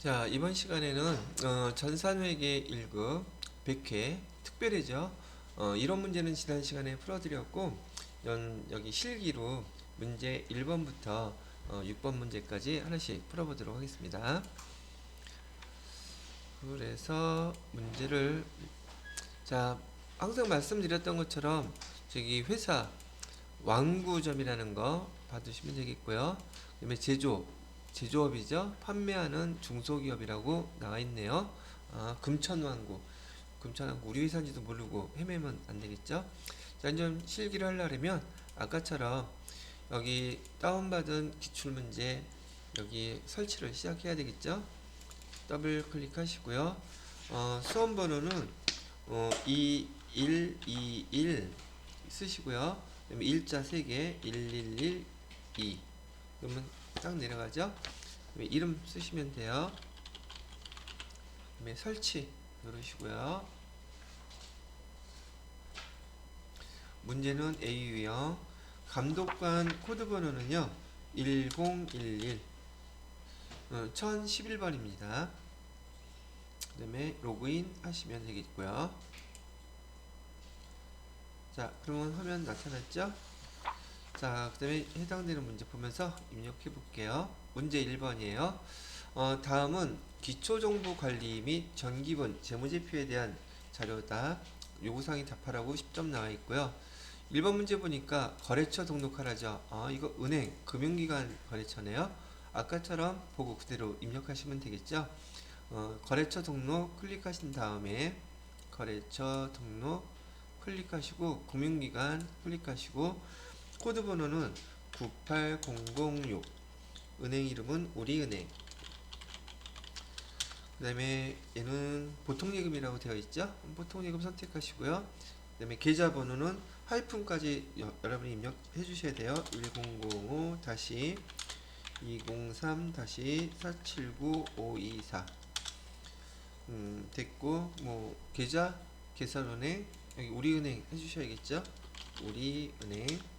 자, 이번 시간에는 전산회계 1급 100회 특별회죠. 이런 문제는 지난 시간에 풀어드렸고 여기 실기로 문제 1번부터 6번 문제까지 하나씩 풀어보도록 하겠습니다. 그래서 문제를 자, 항상 말씀드렸던 것처럼 저기 회사 완구점이라는 거 봐두시면 되겠고요. 그 다음에 제조업이죠. 판매하는 중소기업이라고 나와 있네요. 금천왕구. 우리 회사인지도 모르고 헤매면 안 되겠죠. 자, 좀 실기를 하려면 아까처럼 여기 다운받은 기출문제 여기 설치를 시작해야 되겠죠. 더블 클릭하시고요. 수험 번호는 2121 쓰시고요. 그다음에 일자 3개 1112 그러면 딱 내려가죠. 그다음에 이름 쓰시면 돼요. 그다음에 설치 누르시고요. 문제는 A유형. 감독관 코드 번호는요 1011 1011번입니다. 그 다음에 로그인 하시면 되겠고요. 자, 그러면 화면 나타났죠? 자, 그 다음에 해당되는 문제 보면서 입력해 볼게요. 문제 1번이에요. 다음은 기초정보관리 및 전기분 재무제표에 대한 자료다. 요구사항이 답하라고 10점 나와 있고요. 1번 문제 보니까 거래처 등록하라죠. 이거 은행, 금융기관 거래처네요. 아까처럼 보고 그대로 입력하시면 되겠죠. 거래처 등록 클릭하신 다음에 거래처 등록 클릭하시고 금융기관 클릭하시고 코드 번호는 98006 은행 이름은 우리은행. 그 다음에 얘는 보통예금이라고 되어 있죠. 보통예금 선택하시고요. 그 다음에 계좌번호는 하이픈까지 여러분이 입력해 주셔야 돼요. 1005-203-479-524 됐고 뭐 계좌 계산은행 여기 우리은행 해주셔야겠죠. 우리은행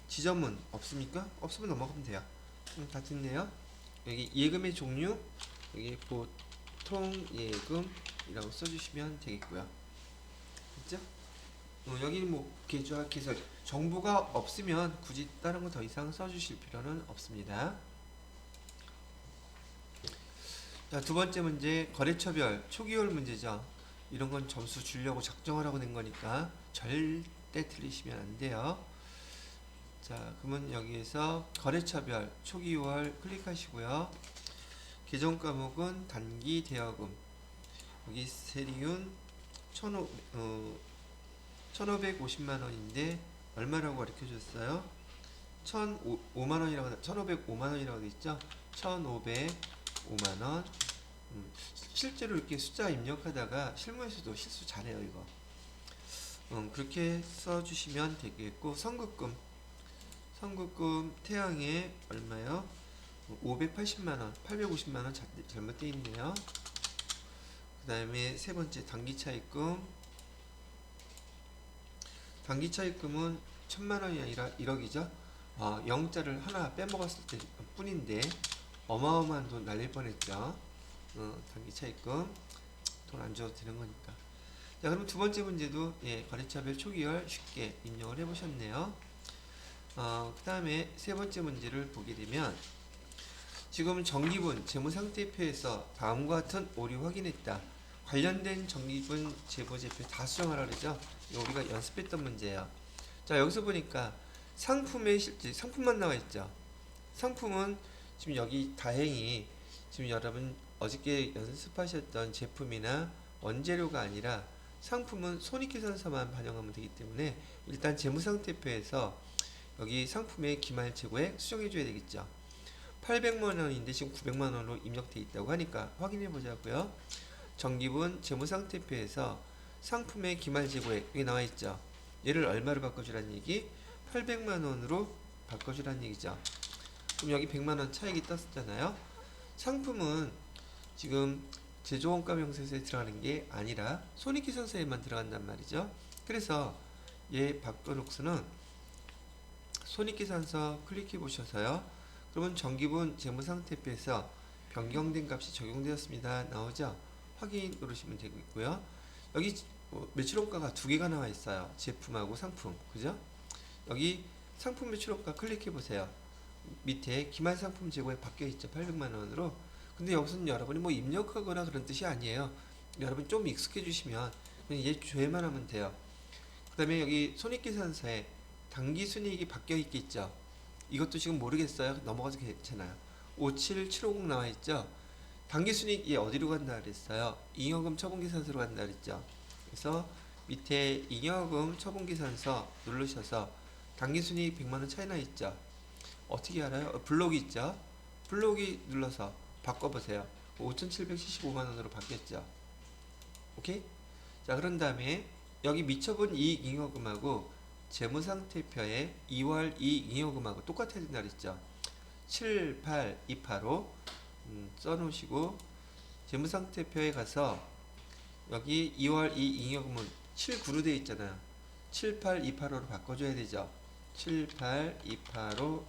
지점은 없습니까? 없으면 넘어가면 돼요. 다 됐네요. 여기 예금의 종류 여기 보통예금이라고 써주시면 되겠고요. 됐죠? 여기는 뭐 계좌 계산 정보가 없으면 굳이 다른 거 더 이상 써주실 필요는 없습니다. 자, 두 번째 문제 거래처별 초기월 문제죠. 이런 건 점수 주려고 작정하라고 낸 거니까 절대 틀리시면 안 돼요. 자, 그러면 여기에서 거래처별 초기월 클릭하시고요. 계정 과목은 단기 대여금 여기 세리운 1550만원인데 얼마라고 가르쳐 줬어요? 1500만원이라고 1505만원이라고 되어있죠? 1505만원. 실제로 이렇게 숫자 입력하다가 실무에서도 실수 잘해요 이거. 그렇게 써주시면 되겠고 선급금 태양에 얼마요? 580만원 850만원 잘못되어 있네요. 그 다음에 세 번째 단기차입금 단기차입금은 1000만원이 아니라 1억이죠. 0자를 하나 빼먹었을 때 뿐인데 어마어마한 돈 날릴 뻔했죠. 단기차입금 돈 안 줘도 되는 거니까. 자, 그럼 두 번째 문제도 거래처별 초기월 쉽게 입력을 해보셨네요. 그 다음에 세 번째 문제를 보게 되면 지금 정기분 재무상태표에서 다음과 같은 오류 확인했다. 관련된 정기분 재무제표 다 수정하라 그러죠. 이거 우리가 연습했던 문제예요. 자, 여기서 보니까 상품의 실제 상품만 나와 있죠. 상품은 지금 여기 다행히 지금 여러분 어저께 연습하셨던 제품이나 원재료가 아니라 상품은 손익계산서만 반영하면 되기 때문에 일단 재무상태표에서 여기 상품의 기말재고액 수정해줘야 되겠죠. 800만원인데 지금 900만원으로 입력되어 있다고 하니까 확인해 보자고요. 정기분 재무상태표에서 상품의 기말재고액 여기 나와 있죠. 얘를 얼마로 바꿔주라는 얘기? 800만원으로 바꿔주라는 얘기죠. 그럼 여기 100만원 차익이 떴잖아요. 상품은 지금 제조원가 명세서에 들어가는 게 아니라 손익계산서에만 들어간단 말이죠. 그래서 얘 바꿔놓고서는 손익계산서 클릭해 보셔서요. 그러면 정기분 재무상태표에서 변경된 값이 적용되었습니다. 나오죠? 확인 누르시면 되고요. 여기 매출원가가 두 개가 나와 있어요. 제품하고 상품. 그죠? 여기 상품 매출원가 클릭해 보세요. 밑에 기말 상품 재고에 바뀌어 있죠. 800만 원으로. 근데 여기서는 여러분이 뭐 입력하거나 그런 뜻이 아니에요. 여러분 좀 익숙해지시면 그냥 얘 조회만 하면 돼요. 그 다음에 여기 손익계산서에 당기순이익이 바뀌어 있겠죠. 이것도 지금 모르겠어요. 넘어가도 괜찮아요. 57750 나와 있죠. 당기순이익이 어디로 간다 그랬어요? 잉여금 처분계산서로 간다 그랬죠. 그래서 밑에 잉여금 처분계산서 누르셔서 당기순이익 100만원 차이 나 있죠. 어떻게 알아요? 블록이 있죠. 블록이 눌러서 바꿔보세요. 5,775만원으로 바뀌었죠. 오케이? 자, 그런 다음에 여기 미처분 이익 잉여금하고 재무상태표에 2월 이익 잉여금하고 똑같아야 된다 그랬죠. 7, 8, 2, 8로 써놓으시고 재무상태표에 가서 여기 2월 이익 잉여금은 7, 9로 되어 있잖아요. 7, 8, 2, 8호로 바꿔줘야 되죠. 7, 8, 2, 8호,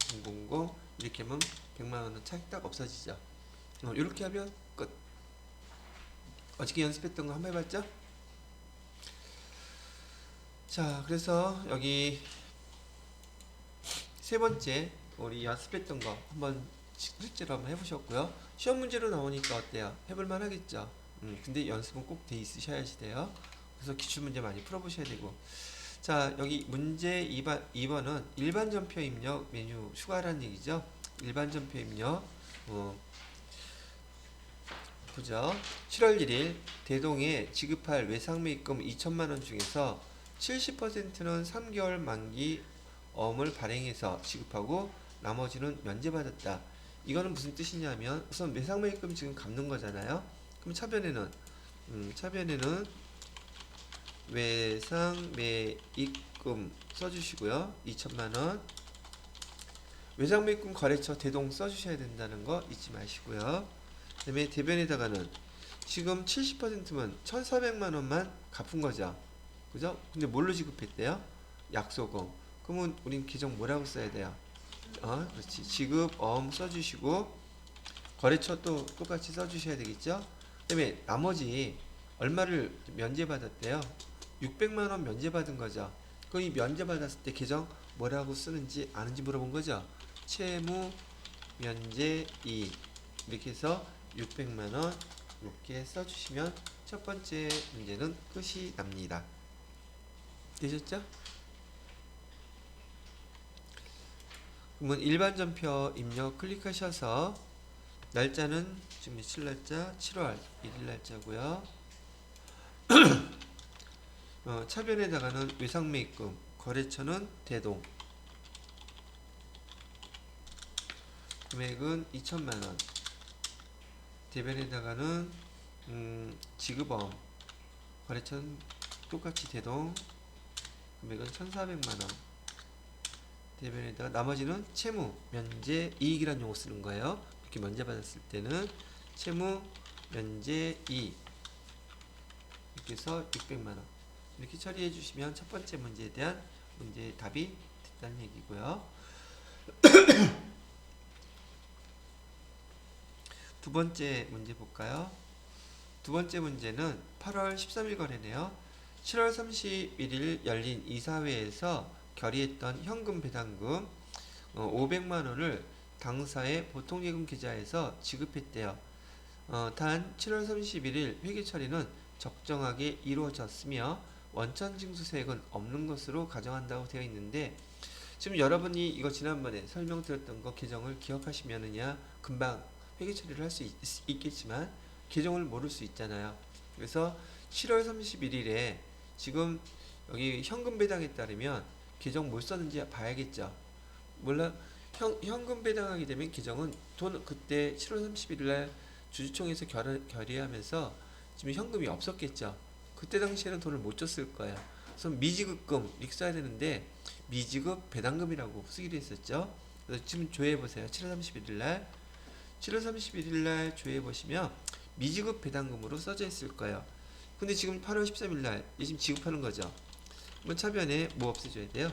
000 이렇게 하면 100만원은 차익 딱 없어지죠. 이렇게 하면 끝. 어저께 연습했던 거 한번 해봤죠? 자, 그래서 여기 세 번째 우리 연습했던 거 한번 실제로 한번 해보셨고요. 시험 문제로 나오니까 어때요? 해볼만 하겠죠? 근데 연습은 꼭 돼 있으셔야지 돼요. 그래서 기출문제 많이 풀어보셔야 되고. 자, 여기 문제 2번은 일반 전표 입력 메뉴 추가라는 얘기죠. 일반 전표 입력 보죠. 7월 1일 대동에 지급할 외상매입금 2천만원 중에서 70%는 3개월 만기 어음을 발행해서 지급하고 나머지는 면제받았다. 이거는 무슨 뜻이냐면 우선 외상매입금 지금 갚는 거잖아요. 그럼 차변에는 외상매입금 써주시고요. 2천만원 외상매입금 거래처 대동 써주셔야 된다는 거 잊지 마시고요. 그 다음에 대변에다가는 지금 70%면 1,400만원만 갚은 거죠. 그죠? 근데 뭘로 지급했대요? 약소금. 그러면 우린 계정 뭐라고 써야 돼요? 그렇지. 지급 어음 써주시고 거래처 또 똑같이 써주셔야 되겠죠? 그 다음에 나머지 얼마를 면제받았대요? 600만원 면제받은 거죠. 그럼 이 면제받았을 때 계정 뭐라고 쓰는지 아는지 물어본 거죠? 채무 면제 2 이렇게 해서 600만원 이렇게 써주시면 첫 번째 문제는 끝이 납니다. 되셨죠? 그러면 일반 전표 입력 클릭하셔서 날짜는 지금 며칠 날짜? 7월 1일 날짜고요. 차변에다가는 외상매입금, 거래처는 대동, 금액은 2천만원, 대변에다가는 지급어음, 거래처는 똑같이 대동, 금액은 1,400만원, 대변에다가 나머지는 채무, 면제, 이익이라는 용어 쓰는 거예요. 이렇게 면제받았을 때는 채무, 면제, 이익 이렇게 해서 600만원 이렇게 처리해 주시면 첫 번째 문제에 대한 문제의 답이 됐다는 얘기고요. 두 번째 문제 볼까요? 두 번째 문제는 8월 13일 거래네요. 7월 31일 열린 이사회에서 결의했던 현금 배당금 500만원을 당사의 보통예금 계좌에서 지급했대요. 단 7월 31일 회계 처리는 적정하게 이루어졌으며 원천징수세액은 없는 것으로 가정한다고 되어 있는데 지금 여러분이 이거 지난번에 설명드렸던 거 계정을 기억하시면은야 금방 회계 처리를 할 수 있겠지만 계정을 모를 수 있잖아요. 그래서 7월 31일에 지금 여기 현금 배당에 따르면 계정 뭘 썼는지 봐야겠죠. 몰라 현금 배당하게 되면 계정은 돈 그때 7월 31일 날 주주총회에서 결의하면서 지금 현금이 없었겠죠. 그때 당시에는 돈을 못 줬을 거예요. 그래서 미지급금 이렇게 써야 되는데 미지급 배당금이라고 쓰기로 했었죠. 그래서 지금 조회해 보세요. 7월 31일 날 7월 31일 날 조회해 보시면 미지급 배당금으로 써져 있을 거예요. 근데 지금 8월 13일 날 지금 지급하는 거죠. 그럼 차변에 뭐 없애줘야 돼요?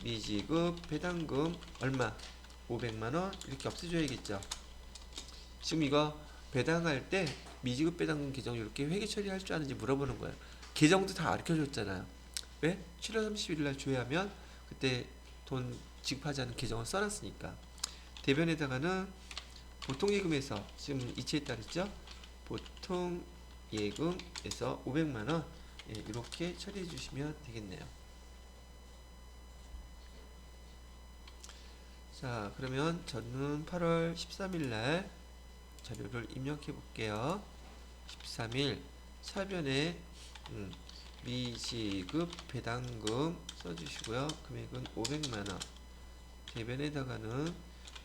미지급 배당금 얼마? 500만원 이렇게 없애줘야겠죠. 지금 이거 배당할 때 미지급 배당금 계정 이렇게 회계 처리할 줄 아는지 물어보는 거예요. 계정도 다 가르쳐줬잖아요. 왜? 7월 30일 날 조회하면 그때 돈 지급하자는 계정을 써놨으니까. 대변에다가는 보통 예금에서 지금 이체에 따르죠. 보통 예금에서 500만 원 이렇게 처리해 주시면 되겠네요. 자, 그러면 저는 8월 13일 날 자료를 입력해 볼게요. 13일 차변에 미지급 배당금 써주시고요. 금액은 500만원. 대변에다가는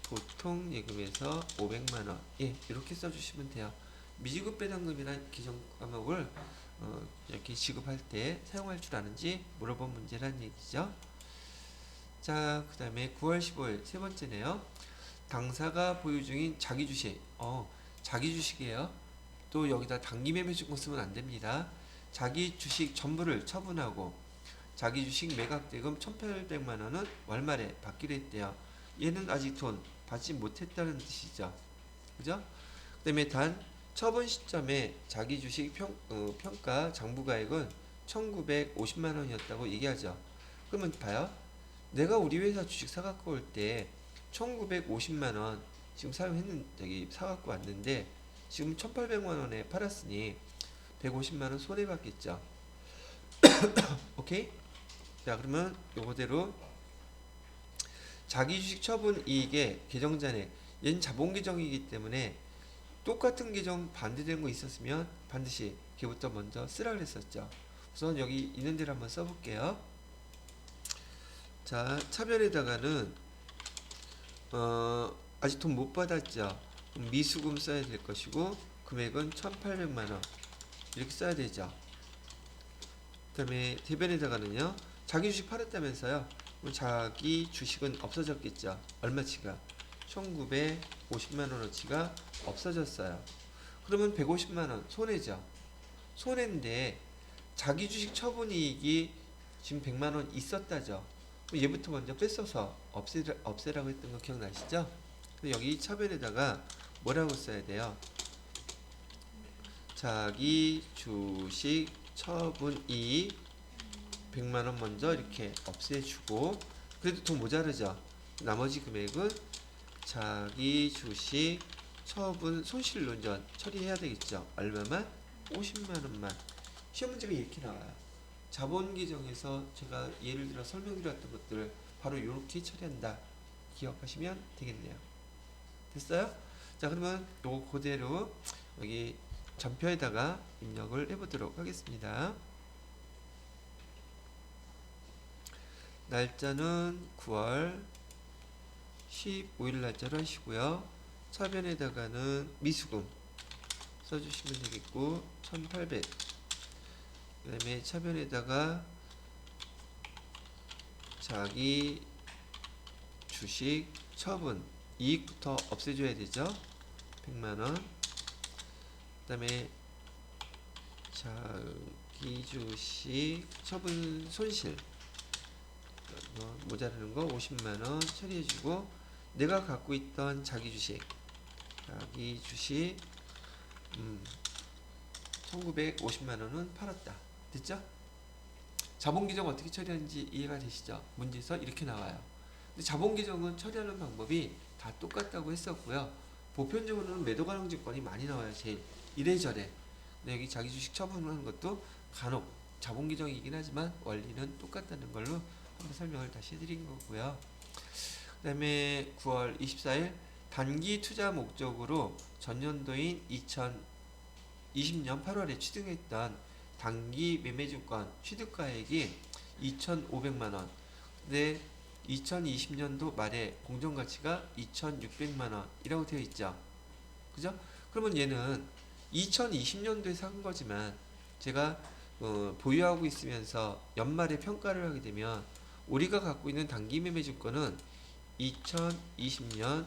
보통 예금에서 500만원. 예, 이렇게 써주시면 돼요. 미지급 배당금이란 기존 과목을 이렇게 지급할 때 사용할 줄 아는지 물어본 문제란 얘기죠. 자, 그 다음에 9월 15일 세 번째네요. 당사가 보유 중인 자기 주식. 자기 주식이에요. 또 여기다 단기 매매주권 쓰면 안 됩니다. 자기 주식 전부를 처분하고 자기 주식 매각대금 1,800만 원은 월말에 받기로 했대요. 얘는 아직 돈 받지 못했다는 뜻이죠. 그죠? 그 다음에 단 처분 시점에 자기 주식 평가 장부가액은 1,950만 원이었다고 얘기하죠. 그러면 봐요. 내가 우리 회사 주식 사갖고 올 때 1,950만 원 지금 사갖고 왔는데 지금 1,800만 원에 팔았으니 150만 원 손해 받겠죠. 오케이? 자, 그러면 요거대로 자기 주식 처분 이익의 계정 잔액, 얘는 자본 계정이기 때문에 똑같은 계정 반대된 거 있었으면 반드시 걔부터 먼저 쓰라 그랬었죠. 우선 여기 있는 데를 한번 써볼게요. 자, 차변에다가는 아직 돈 못 받았죠. 미수금 써야 될 것이고 금액은 1,800만 원 이렇게 써야 되죠. 그 다음에 대변에다가는요, 자기 주식 팔았다면서요. 자기 주식은 없어졌겠죠. 얼마치가? 1,950만 원어치가 없어졌어요. 그러면 150만 원 손해죠. 손해인데 자기 주식 처분 이익이 지금 100만 원 있었다죠. 얘부터 먼저 뺏어서 없애라고 했던 거 기억나시죠? 근데 여기 차변에다가 뭐라고 써야 돼요? 자기 주식 처분 이익 100만 원 먼저 이렇게 없애주고, 그래도 돈 모자르죠. 나머지 금액은 자기 주식 처분 손실론전 처리해야 되겠죠. 얼마만? 50만 원만. 시험 문제가 이렇게 나와요. 자본 계정에서 제가 예를 들어 설명드렸던 것들을 바로 이렇게 처리한다. 기억하시면 되겠네요. 됐어요? 자, 그러면 요거 그대로 여기 전표에다가 입력을 해보도록 하겠습니다. 날짜는 9월 15일 날짜로 하시고요. 차변에다가는 미수금 써주시면 되겠고 1,800. 그 다음에 차변에다가 자기 주식 처분 이익부터 없애줘야 되죠. 100만원. 그 다음에 자기 주식 처분 손실 모자라는 거 50만원 처리해주고, 내가 갖고 있던 자기 주식 1,950만원은 팔았다. 됐죠? 자본 계정 어떻게 처리하는지 이해가 되시죠? 문제에서 이렇게 나와요. 근데 자본 계정은 처리하는 방법이 다 똑같다고 했었고요. 보편적으로는 매도 가능 증권이 많이 나와요. 제일 이래저래. 근데 여기 자기 주식 처분하는 것도 간혹 자본 계정이긴 하지만 원리는 똑같다는 걸로 한번 설명을 다시 해드린 거고요. 그 다음에 9월 24일 단기 투자 목적으로 전년도인 2020년 8월에 취득했던 단기 매매증권 취득가액이 2,500만원. 근데 2020년도 말에 공정가치가 2,600만원 이라고 되어 있죠. 그죠? 그러면 얘는 2020년도에 산 거지만 제가 보유하고 있으면서 연말에 평가를 하게 되면 우리가 갖고 있는 단기 매매증권은 2020년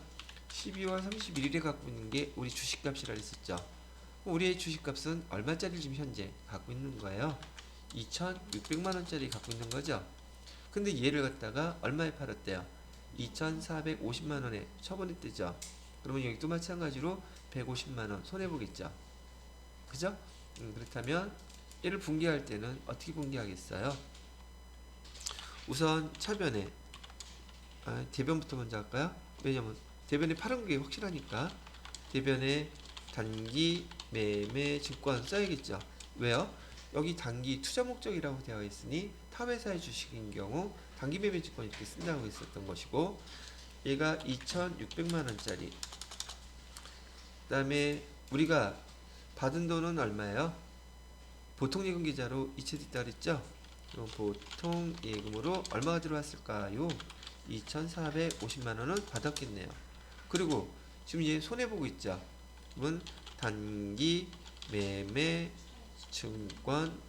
12월 31일에 갖고 있는 게 우리 주식값이라 했었죠. 우리의 주식값은 얼마짜리 지금 현재 갖고 있는 거예요? 2,600만원짜리 갖고 있는 거죠. 근데 얘를 갖다가 얼마에 팔았대요? 2,450만원에 처분했대죠. 그러면 여기도 마찬가지로 150만원 손해보겠죠. 그죠? 그렇다면 얘를 분기할 때는 어떻게 분기하겠어요? 우선 차변에 대변부터 먼저 할까요? 왜냐면 대변에 파란 게 확실하니까 대변에 단기 매매 증권 써야겠죠. 왜요? 여기 단기 투자 목적이라고 되어 있으니 타회사의 주식인 경우 단기 매매 증권 이렇게 쓴다고 했었던 것이고, 얘가 2,600만원짜리. 그 다음에 우리가 받은 돈은 얼마예요? 보통 예금 계좌로 이체됐다 그랬죠? 그럼 보통 예금으로 얼마가 들어왔을까요? 2,450만원은 받았겠네요. 그리고 지금 얘 손해보고 있죠? 그러면 단기 매매 증권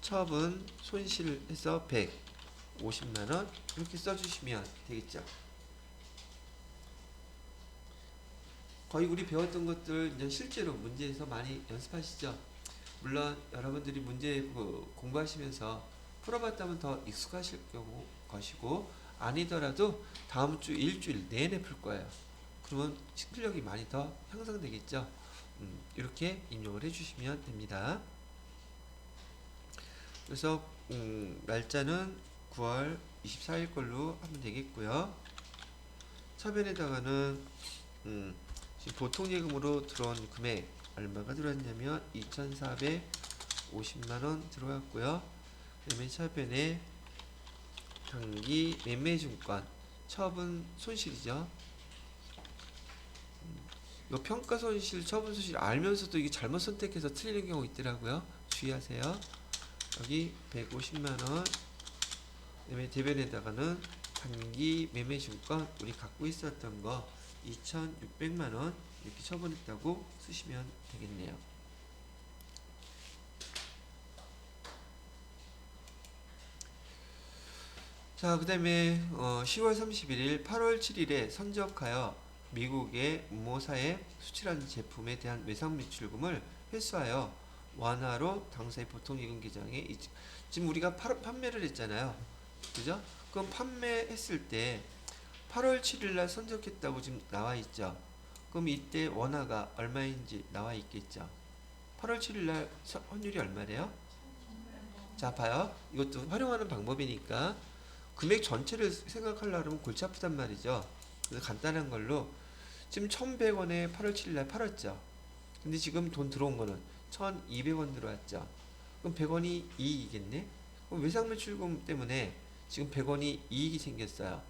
처분 손실해서 150만원 이렇게 써주시면 되겠죠. 거의 우리 배웠던 것들 이제 실제로 문제에서 많이 연습하시죠. 물론 여러분들이 문제 공부하시면서 풀어봤다면 더 익숙하실 경우 것이고, 아니더라도 다음 주 일주일 내내 풀 거예요. 그러면 실력이 많이 더 향상되겠죠. 이렇게 인용을 해주시면 됩니다. 그래서 날짜는 9월 24일 걸로 하면 되겠고요. 차변에다가는 지금 보통 예금으로 들어온 금액 얼마가 들어왔냐면 2,450만원 들어왔고요. 그 다음에 차변에 단기 매매증권 처분 손실이죠. 이 평가 손실, 처분 손실 알면서도 이게 잘못 선택해서 틀리는 경우 있더라고요. 주의하세요. 여기 150만원. 그다음에 대변에다가는 단기 매매증권 우리 갖고 있었던 거 2,600만원 이렇게 처분했다고 쓰시면 되겠네요. 자, 그 다음에 10월 31일, 8월 7일에 선적하여 미국의 모사에 수출한 제품에 대한 외상 매출금을 회수하여 완화로 당사의 보통 예금 계좌에 지금 우리가 판매를 했잖아요. 그죠? 그럼 판매했을 때 8월 7일날 선적했다고 지금 나와 있죠. 그럼 이때 원화가 얼마인지 나와 있겠죠. 8월 7일날 환율이 얼마래요? 자, 봐요. 이것도 활용하는 방법이니까 금액 전체를 생각하려면 골치 아프단 말이죠. 그래서 간단한 걸로 지금 1,100원에 8월 7일날 팔았죠. 근데 지금 돈 들어온 거는 1,200원 들어왔죠. 그럼 100원이 이익이겠네? 그럼 외상매출금 때문에 지금 100원이 이익이 생겼어요.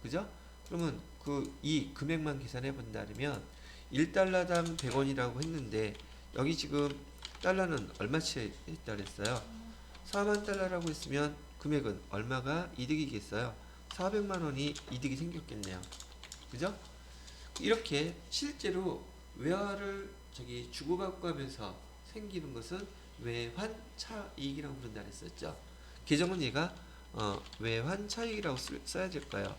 그죠? 그러면 그 이 금액만 계산해 본다면 1달러당 100원이라고 했는데 여기 지금 달러는 얼마치 했다 그랬어요? 4만 달러라고 했으면 금액은 얼마가 이득이겠어요? 400만 원이 이득이 생겼겠네요. 그죠? 이렇게 실제로 외화를 주고받고 하면서 생기는 것은 외환차익이라고 부른다 그랬었죠. 계정은 얘가 외환차익이라고 써야 될까요?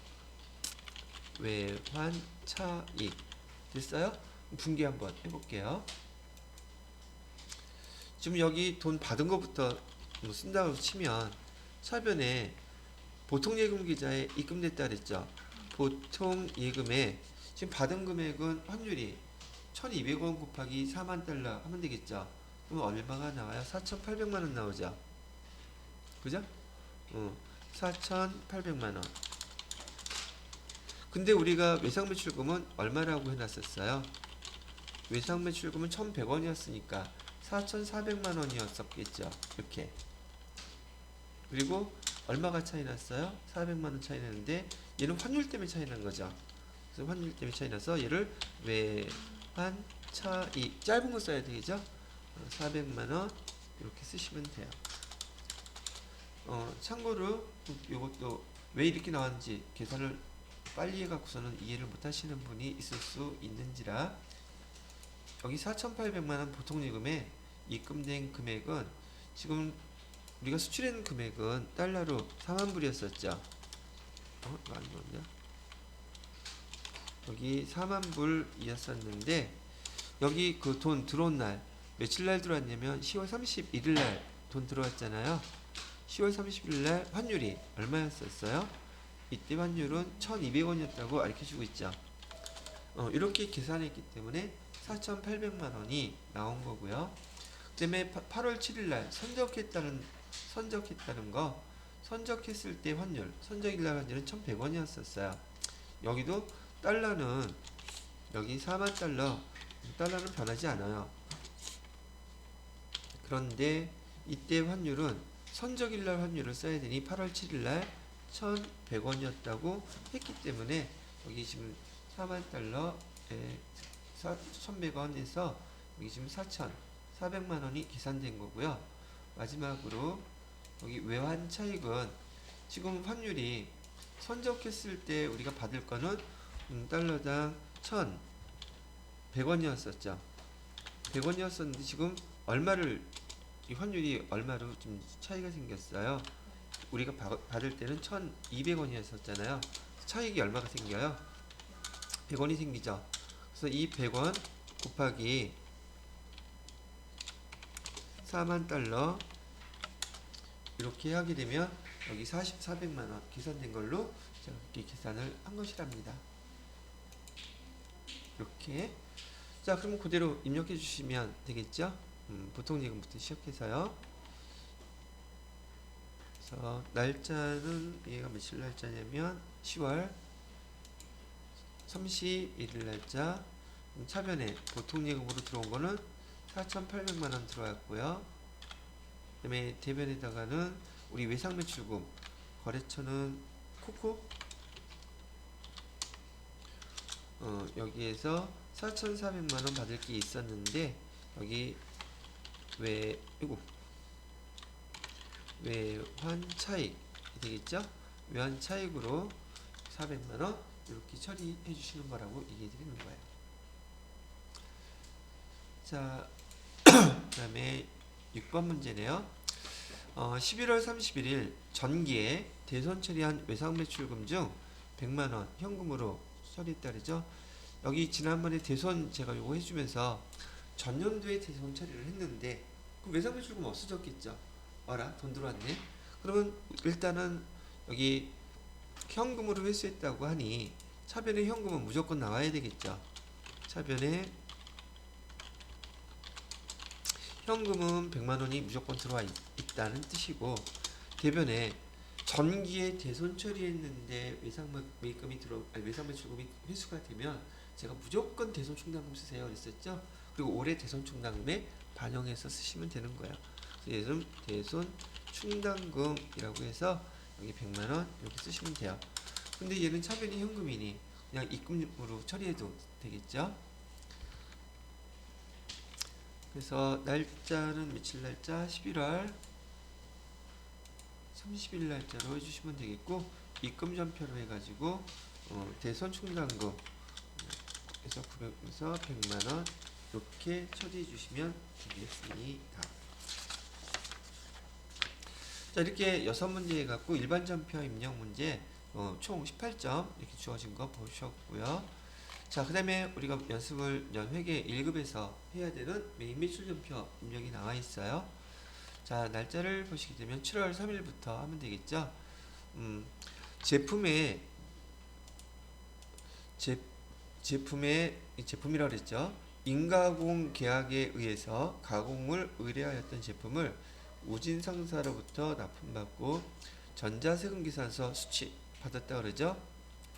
외환차익 됐어요? 분기 한번 해볼게요. 지금 여기 돈 받은 것부터 쓴다고 치면 차변에 보통 예금 계좌에 입금됐다 그랬죠. 보통 예금에 지금 받은 금액은 환율이 1,200원 곱하기 4만 달러 하면 되겠죠. 그럼 얼마가 나와요? 4,800만 원 나오죠. 그죠? 4,800만 원. 근데 우리가 외상매출금은 얼마라고 해놨었어요? 외상매출금은 1,100원이었으니까 4,400만 원이었었겠죠. 이렇게. 그리고 얼마가 차이 났어요? 400만 원 차이 나는데 얘는 환율 때문에 차이 난 거죠. 그래서 환율 때문에 차이 나서 얘를 외환 차익 짧은 거 써야 되겠죠? 400만 원 이렇게 쓰시면 돼요. 참고로 이것도 왜 이렇게 나왔는지 계산을 빨리 해갖고서는 이해를 못 하시는 분이 있을 수 있는지라, 여기 4,800만원 보통예금에 입금된 금액은 지금 우리가 수출한 금액은 달러로 4만 불이었었죠. 이거 안 좋은데? 여기 4만 불이었었는데 여기 그 돈 들어온 날 며칠 날 들어왔냐면 10월 31일 날 돈 들어왔잖아요. 10월 31일 날 환율이 얼마였었어요? 이때 환율은 1,200원이었다고 알려주고 있죠. 이렇게 계산했기 때문에 4,800만 원이 나온 거고요. 그다음에 8월 7일 날 선적했다는 거, 선적했을 때 환율, 선적일 날 환율은 1,100원이었었어요. 여기도 달러는 여기 4만 달러는 변하지 않아요. 그런데 이때 환율은 선적일 날 환율을 써야 되니 8월 7일 날 1,100원이었다고 했기 때문에 여기 지금 4만 달러에 1,100원에서 여기 지금 4,400만 원이 계산된 거고요. 마지막으로 여기 외환 차익은 지금 환율이 선적했을 때 우리가 받을 거는 달러당 1,100원이었었죠. 100원이었었는데 지금 이 환율이 얼마로 좀 차이가 생겼어요. 우리가 받을 때는 1,200원이었었잖아요. 차익이 얼마가 생겨요? 100원이 생기죠. 그래서 이 100원 곱하기 4만 달러 이렇게 하게 되면 여기 400만 원 계산된 걸로 제가 이렇게 계산을 한 것이랍니다. 이렇게. 자, 그러면 그대로 입력해 주시면 되겠죠? 보통 예금부터 시작해서요. 그래서 날짜는 얘가 며칠 날짜냐면 10월 31일 날짜. 차변에 보통 예금으로 들어온 거는 4,800만 원 들어왔고요. 그다음에 대변에다가는 우리 외상 매출금 거래처는 코코 여기에서 4,400만 원 받을 게 있었는데 여기 외환 차익 되겠죠? 외환 차익으로 400만 원 이렇게 처리해 주시는 거라고 얘기해 드리는 거예요. 자, 그다음에 6번 문제네요. 11월 31일 전기에 대손 처리한 외상 매출금 중 100만 원 현금으로 처리했다 그러죠. 여기 지난번에 대손 제가 요거 해주면서 전년도에 대손 처리를 했는데 그 외상 매출금 없어졌겠죠. 어라 돈 들어왔네. 그러면 일단은 여기 현금으로 회수했다고 하니 차변에 현금은 무조건 나와야 되겠죠. 차변에 현금은 100만 원이 무조건 들어와 있다는 뜻이고, 대변에 전기에 대손 처리했는데 외상 매출금이 회수가 되면 제가 무조건 대손 충당금 쓰세요 그랬었죠. 그리고 올해 대손 충당금에 반영해서 쓰시면 되는 거예요. 그래서 얘는 대손 충당금이라고 해서 여기 100만 원 이렇게 쓰시면 돼요. 근데 얘는 차변이 현금이니 그냥 입금으로 처리해도 되겠죠. 그래서 날짜는 며칠 날짜 11월 30일 날짜로 해주시면 되겠고, 입금 전표로 해가지고 대손 충당금 에서 900에서 100만원 이렇게 처리해 주시면 되겠습니다. 자, 이렇게 6문제 해갖고 일반 전표 입력 문제 총 18점 이렇게 주어진 거 보셨고요. 자, 그 다음에 우리가 연습을 회계 1급에서 해야 되는 메인 매출 전표 입력이 나와 있어요. 자, 날짜를 보시게 되면 7월 3일부터 하면 되겠죠. 제품이라 그랬죠. 인가공 계약에 의해서 가공을 의뢰하였던 제품을 우진상사로부터 납품받고 전자세금계산서 수취 받았다 그러죠.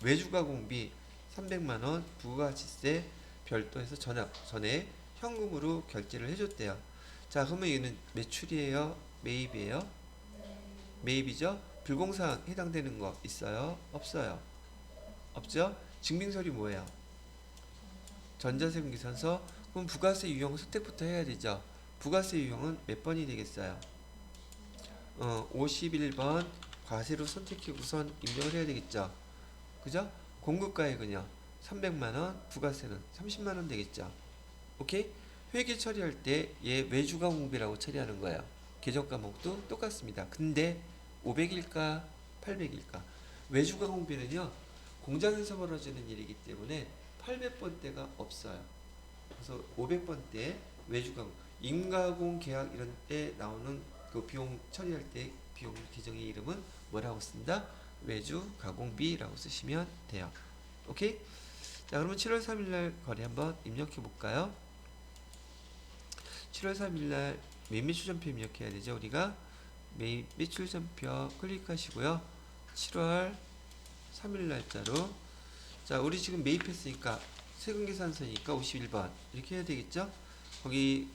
외주가공비 300만원 부가가치세 별도해서 전에 현금으로 결제를 해줬대요. 자, 그러면 얘는 매출이에요? 매입이에요? 매입이죠? 불공사항 해당되는 거 있어요? 없어요? 없죠? 증빙서류 뭐예요? 전자세금계산서. 그럼 부가세 유형 선택부터 해야 되죠. 부가세 유형은 몇 번이 되겠어요? 51번 과세로 선택해 우선 입력을 해야 되겠죠. 그죠? 공급가액은요 300만원, 부가세는 30만원 되겠죠. 오케이? 회계 처리할 때 얘 외주가 공비라고 처리하는 거예요. 계정 과목도 똑같습니다. 근데 500일까 800일까? 외주가 공비는요 공장에서 벌어지는 일이기 때문에 800번대가 없어요. 그래서 500번대 외주가공, 임가공 계약 이런 때 나오는 그 비용 처리할 때 비용 계정의 이름은 뭐라고 쓴다? 외주 가공비라고 쓰시면 돼요. 오케이? 자, 그러면 7월 3일날 거래 한번 입력해 볼까요? 7월 3일날 매입 매출전표 입력해야 되죠. 우리가 매입 매출전표 클릭하시고요. 7월 3일 날짜로, 자, 우리 지금 매입했으니까 세금계산서니까 51번 이렇게 해야 되겠죠. 거기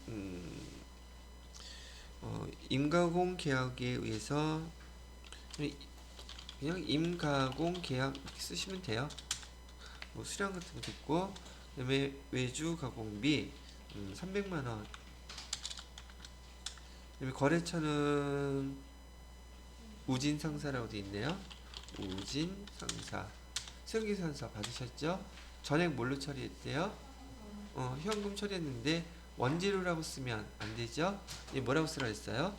임가공 계약에 의해서 그냥 임가공 계약 이렇게 쓰시면 돼요. 뭐 수량 같은 거 듣고, 그다음에 외주 가공비 300만 원. 그다음에 거래처는 우진 상사라고 되어 있네요. 우진 상사. 세금계산서 받으셨죠? 전액 뭘로 처리했대요? 현금 처리했는데 원재료라고 쓰면 안 되죠? 이 뭐라고 쓰라 했어요?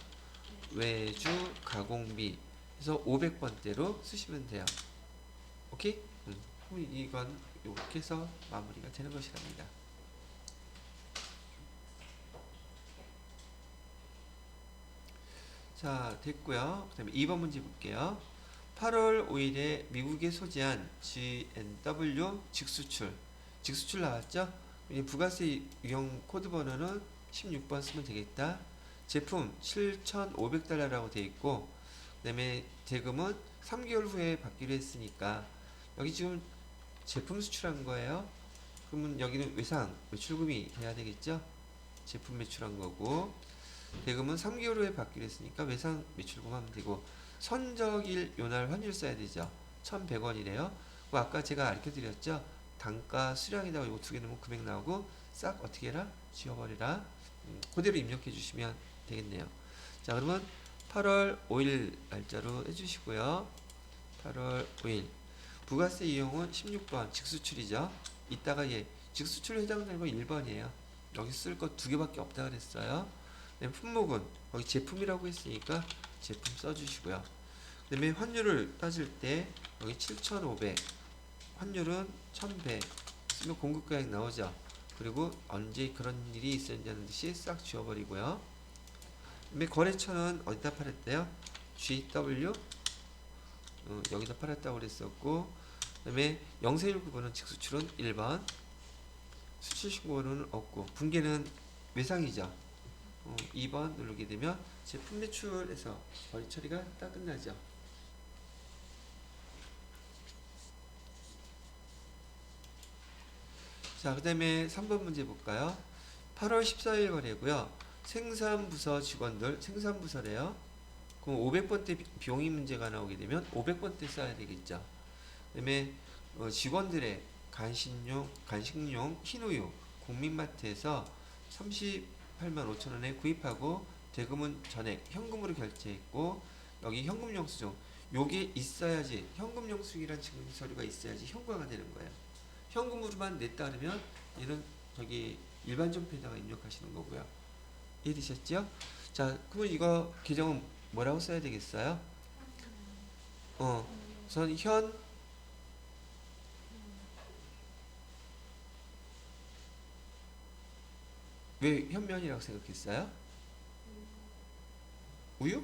외주 가공비. 그래서 500번대로 쓰시면 돼요. 오케이? 그럼 이건 이렇게 해서 마무리가 되는 것이랍니다. 자, 됐고요. 그 다음에 2번 문제 볼게요. 8월 5일에 미국에 소재한 GNW 직수출. 직수출 나왔죠? 이제 부가세 유형 코드 번호는 16번 쓰면 되겠다. 제품 7,500달러라고 되어 있고, 그 다음에 대금은 3개월 후에 받기로 했으니까, 여기 지금 제품 수출한 거예요. 그러면 여기는 외상 매출금이 돼야 되겠죠? 제품 매출한 거고, 대금은 3개월 후에 받기로 했으니까 외상 매출금 하면 되고, 선적일 요날 환율 써야 되죠. 1,100원이래요. 아까 제가 알려 드렸죠? 단가 수량에다가 이거 두 개 넣으면 금액 나오고, 싹 어떻게 해라? 지워버리라. 그대로 입력해 주시면 되겠네요. 자, 그러면 8월 5일 날짜로 해주시고요. 8월 5일 부가세 이용은 16번 직수출이죠. 이따가 직수출에 해당되는 건 1번이에요. 여기 쓸 거 두 개밖에 없다 그랬어요. 품목은 거기 제품이라고 했으니까 제품 써주시고요. 그 다음에 환율을 따질 때 여기 7,500, 환율은 1,100 쓰면 공급가액 나오죠. 그리고 언제 그런 일이 있었냐는 듯이 싹 지워버리고요. 그다음에 거래처는 어디다 팔았대요? GW 여기다 팔았다고 그랬었고, 그 다음에 영세율 구분은 직수출은 1번, 수출신고는 없고, 분계는 외상이죠. 2번 누르게 되면 제품 매출에서 거래 처리가 딱 끝나죠. 자, 그 다음에 3번 문제 볼까요? 8월 14일 거래고요. 생산부서 직원들, 생산부서래요. 그럼 500번대 비용이 문제가 나오게 되면 500번대 써야 되겠죠. 그 다음에 직원들의 간식용 흰우유 국민마트에서 38만 5천 원에 구입하고 대금은 전액 현금으로 결제했고, 여기 현금 영수증 요게 있어야지, 현금 영수증이란 증빙 서류가 있어야지 현과가 되는 거예요. 현금으로만 냈다 그러면 얘는 저기 일반 전표에다가 입력하시는 거고요. 이해되셨죠? 자, 그러면 이거 계정은 뭐라고 써야 되겠어요? 우선 왜 현면이라고 생각했어요? 우유?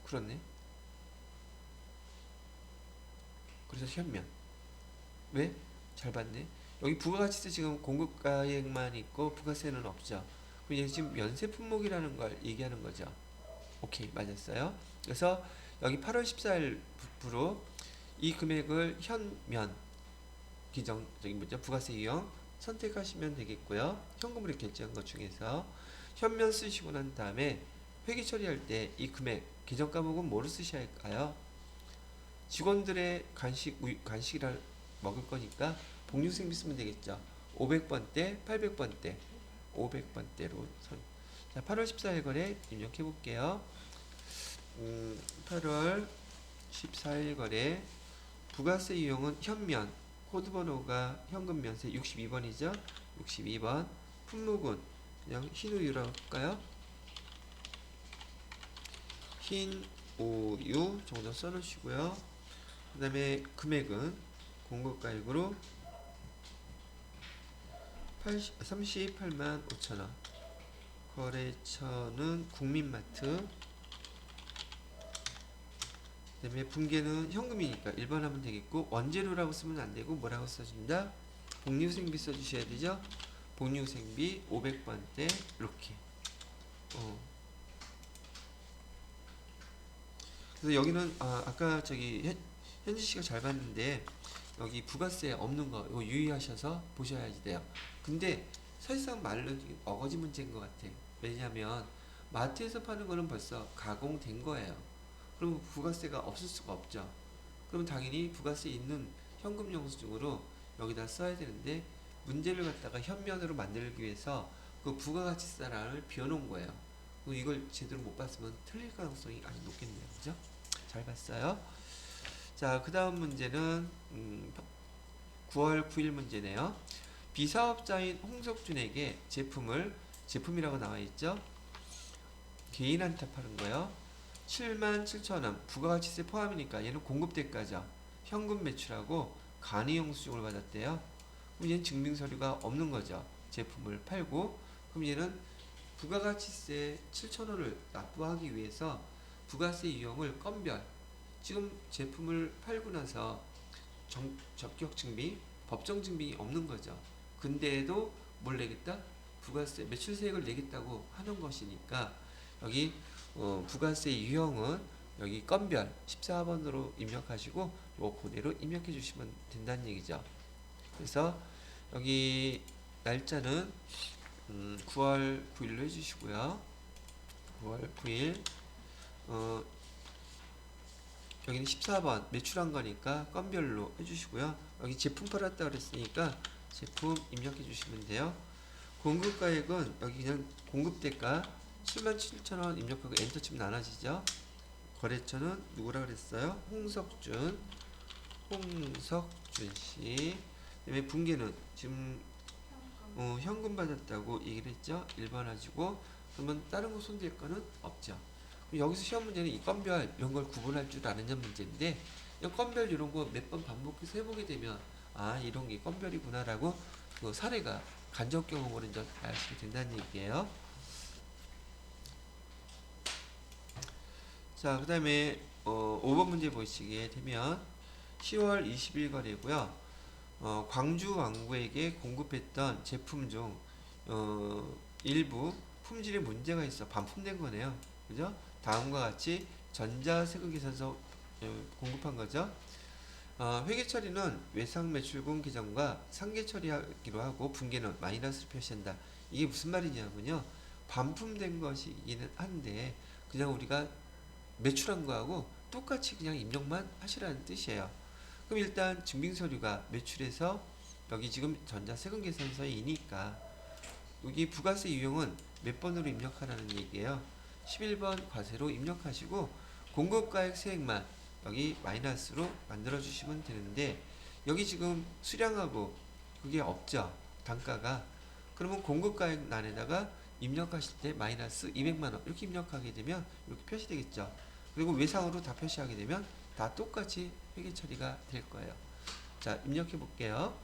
그렇네. 그래서 현면. 왜? 잘 봤네. 여기 부가가치세 지금 공급가액만 있고 부가세는 없죠. 그럼 얘 지금 면세 품목이라는 걸 얘기하는 거죠. 오케이, 맞았어요. 그래서 여기 8월 14일부로 이 금액을 현면 기정적인 문제 부가세 유형 선택하시면 되겠고요. 현금으로 결제한 것 중에서 현면 쓰시고 난 다음에 회계 처리할 때 이 금액 계정 과목은 뭐로 쓰셔야 할까요? 직원들의 간식이라 먹을 거니까 복리후생비 쓰면 되겠죠. 500번대, 800번대, 500번대로 선. 자, 8월 14일 거래 입력해 볼게요. 8월 14일 거래 부가세 유형은 현면, 코드 번호가 현금 면세 62번이죠. 62번. 품목은 그냥 흰우유라고 할까요? 흰 우유 정도 써놓으시고요. 그 다음에 금액은 공급가액으로 38만 5천원. 거래처는 국민마트. 그다음에 분계는 현금이니까 1번 하면 되겠고 원재료라고 쓰면 안 되고 뭐라고 써준다? 복리후생비 써주셔야 되죠. 복리후생비 500번대 이렇게. 그래서 여기는 아까 저기 현지 씨가 잘 봤는데 여기 부가세 없는 거 이거 유의하셔서 보셔야지 돼요. 근데 사실상 말로 어거지 문제인 것 같아. 왜냐하면 마트에서 파는 거는 벌써 가공된 거예요. 그럼 부가세가 없을 수가 없죠. 그럼 당연히 부가세 있는 현금 영수증으로 여기다 써야 되는데 문제를 갖다가 현면으로 만들기 위해서 그 부가가치세라를 비워놓은 거예요. 이걸 제대로 못 봤으면 틀릴 가능성이 아주 높겠네요. 그죠? 잘 봤어요. 자, 그 다음 문제는 9월 9일 문제네요. 비사업자인 홍석준에게 제품이라고 나와 있죠. 개인한테 파는 거요. 77,000원 부가가치세 포함이니까 얘는 공급대가죠. 현금 매출하고 간이영수증을 받았대요. 그럼 얘는 증빙서류가 없는 거죠. 제품을 팔고 그럼 얘는 부가가치세 7,000원을 납부하기 위해서 부가세 유형을 건별 지금 제품을 팔고 나서 적격 증빙, 법정 증빙이 없는 거죠. 근데도 뭘 내겠다? 부가세 매출세액을 내겠다고 하는 것이니까 여기 부가세 유형은 여기 건별 14번으로 입력하시고 요 그대로 입력해 주시면 된다는 얘기죠. 그래서 여기 날짜는 9월 9일로 해주시고요. 9월 9일 여기는 14번 매출한 거니까 건별로 해주시고요. 여기 제품 팔았다 그랬으니까 제품 입력해 주시면 돼요. 공급가액은 여기 그냥 공급대가 77,000원 입력하고 엔터 치면 나눠지죠. 거래처는 누구라 그랬어요? 홍석준 씨. 그다음에 분계는 지금 현금 받았다고 얘기를 했죠. 1번 하시고 그러면 다른 거 손댈 거는 없죠. 여기서 시험 문제는 이 건별 이런 걸 구분할 줄 아느냐 문제인데 이 건별 이런 거 몇 번 반복해서 해보게 되면 이런 게 건별이구나라고 그 사례가 간접 경험으로 이제 아시게 된다는 얘기예요. 자, 그 다음에 5번 문제 보시게 되면 10월 20일 거래고요. 광주 왕구에게 공급했던 제품 중 일부 품질에 문제가 있어 반품된 거네요. 그죠? 다음과 같이 전자세금계산서 공급한 거죠. 회계 처리는 외상 매출금 계정과 상계 처리하기로 하고 분계는 마이너스를 표시한다. 이게 무슨 말이냐면요. 반품된 것이기는 한데 그냥 우리가 매출한 거하고 똑같이 그냥 입력만 하시라는 뜻이에요. 그럼 일단 증빙서류가 매출에서 여기 지금 전자세금계산서이니까 여기 부가세 유형은 몇 번으로 입력하라는 얘기예요. 11번 과세로 입력하시고 공급가액 세액만 여기 마이너스로 만들어 주시면 되는데 여기 지금 수량하고 그게 없죠. 단가가. 그러면 공급가액 란에다가 입력하실 때 마이너스 200만원 이렇게 입력하게 되면 이렇게 표시되겠죠. 그리고 외상으로 다 표시하게 되면 다 똑같이 회계 처리가 될 거예요. 자, 입력해 볼게요.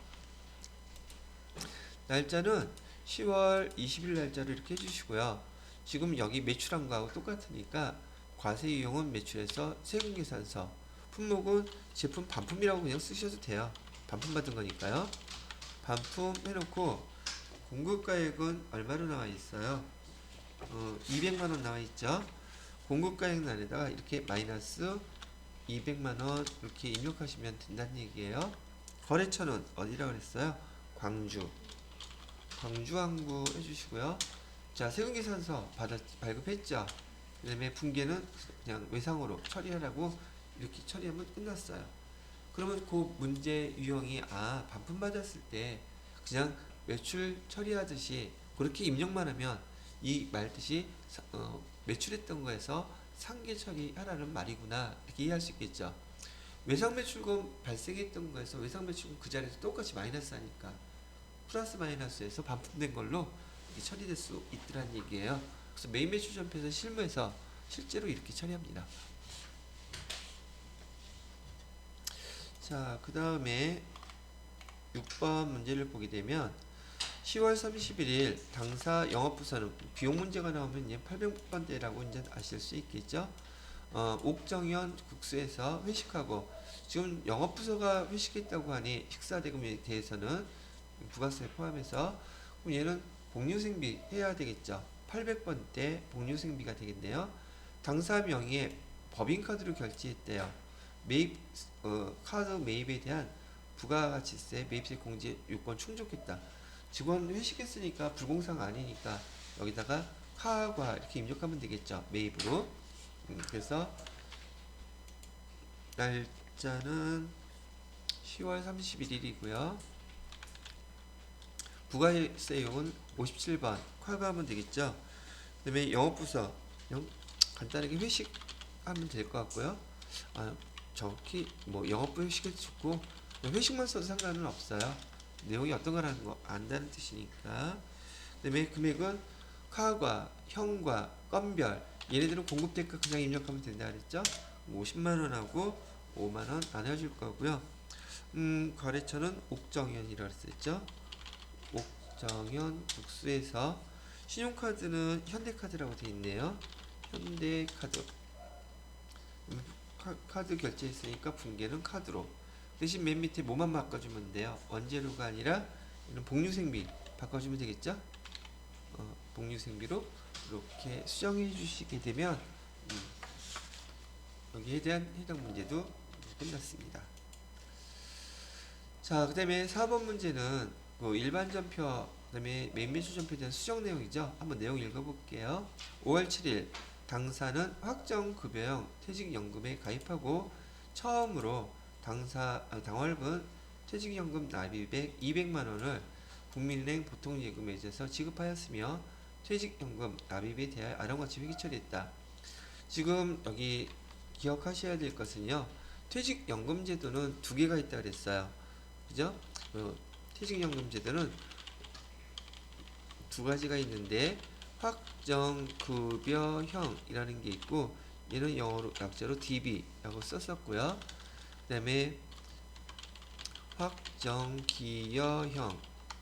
날짜는 10월 20일 날짜로 이렇게 해주시고요. 지금 여기 매출한 거하고 똑같으니까 과세 유형은 매출에서 세금계산서, 품목은 제품 반품이라고 그냥 쓰셔도 돼요. 반품 받은 거니까요. 반품 해놓고 공급가액은 얼마로 나와 있어요? 200만원 나와 있죠. 공급가액 란에다가 이렇게 마이너스 200만원 이렇게 입력하시면 된다는 얘기예요. 거래처는 어디라고 그랬어요? 광주항구 해주시고요. 자, 세금계산서 발급했죠. 그 다음에 분계는 그냥 외상으로 처리하라고 이렇게 처리하면 끝났어요. 그러면 그 문제 유형이 반품 받았을 때 그냥 매출 처리하듯이 그렇게 입력만 하면 이 말뜻이 매출했던 거에서 상계 처리하라는 말이구나 이렇게 이해할 수 있겠죠. 외상 매출금 발생했던 거에서 외상 매출금 그 자리에서 똑같이 마이너스 하니까 플러스 마이너스에서 반품된 걸로 처리될 수 있더란 얘기예요. 그래서 메인 매출 전표에서 실무에서 실제로 이렇게 처리합니다. 자, 그 다음에 6번 문제를 보게 되면 10월 31일 당사 영업부서는 비용 문제가 나오면 800번대라고 이제 아실 수 있겠죠. 옥정현 국수에서 회식하고 지금 영업부서가 회식했다고 하니 식사 대금에 대해서는 부가세 포함해서 그럼 얘는 복류생비 해야 되겠죠. 800번대 복류생비가 되겠네요. 당사 명의의 법인카드로 결제했대요. 매입 카드 매입에 대한 부가가치세 매입세 공제 요건 충족했다. 직원 회식했으니까 불공사가 아니니까 여기다가 카과 이렇게 입력하면 되겠죠. 매입으로. 그래서 날짜는 10월 31일이고요. 부가세용은 57번 괄호하면 되겠죠. 그 다음에 영업부서 간단하게 회식하면 될 것 같고요. 정확히 뭐 영업부 회식해도 좋고 회식만 써도 상관은 없어요. 내용이 어떤 거라는 거 안다는 뜻이니까. 그 다음에 금액은 카과, 현과, 건별 얘네들은 공급대가 그냥 입력하면 된다 그랬죠. 50만원하고 5만원 나눠줄 거고요. 거래처는 옥정현이라고 했었죠. 옥정현 국수에서 신용카드는 현대카드라고 되어 있네요. 현대카드 카드 결제했으니까 붕괴는 카드로 대신 맨 밑에 뭐만 바꿔주면 돼요. 원재료가 아니라 이런 복류생비 바꿔주면 되겠죠. 복류생비로 이렇게 수정해 주시게 되면 여기에 대한 해당 문제도 끝났습니다. 자, 그 다음에 4번 문제는 일반 전표, 그 다음에 매매수 전표에 대한 수정 내용이죠. 한번 내용 읽어볼게요. 5월 7일 당사는 확정급여형 퇴직연금에 가입하고 처음으로 당월분 퇴직연금 납입액 200만원을 국민은행 보통예금에 의해서 지급하였으며 퇴직연금 납입에 대하여 아랑같이 회계 처리했다. 지금 여기 기억하셔야 될 것은요. 퇴직연금 제도는 두 개가 있다 그랬어요. 그죠? 퇴직연금 제도는 두 가지가 있는데 확정급여형이라는 게 있고 얘는 영어로 약자로 DB라고 썼었고요. 그 다음에 확정기여형